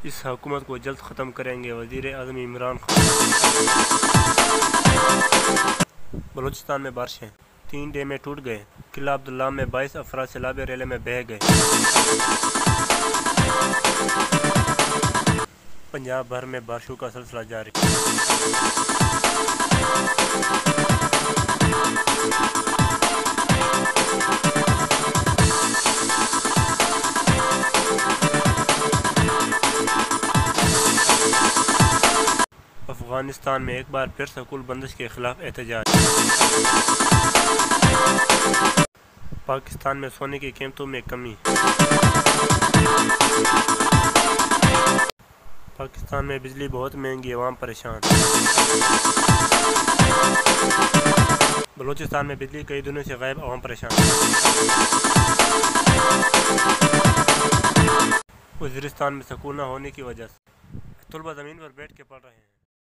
اس حکومت کو جلد ختم کریں گے وزیر اعظم عمران خان۔ بلوچستان میں بارشیں، 3 ڈیمیں ٹوٹ گئے، قلعہ عبداللہ میں 22 افراد سیلاب ریلے میں بہہ گئے۔ پنجاب بھر میں بارشوں کا سلسلہ جاری۔ افغانستان میں ایک بار پھر سکول بندش کے خلاف احتجاج۔ پاکستان میں سونے کی قیمتوں میں کمی۔ پاکستان میں بجلی بہت مہنگی، عوام پریشان۔ بلوچستان میں بجلی کئی دنوں سے غائب، عوام پریشان۔ وزیرستان میں سکول نہ ہونے کی وجہ سے طلبہ زمین پر بیٹھ کے پڑھ رہے ہیں۔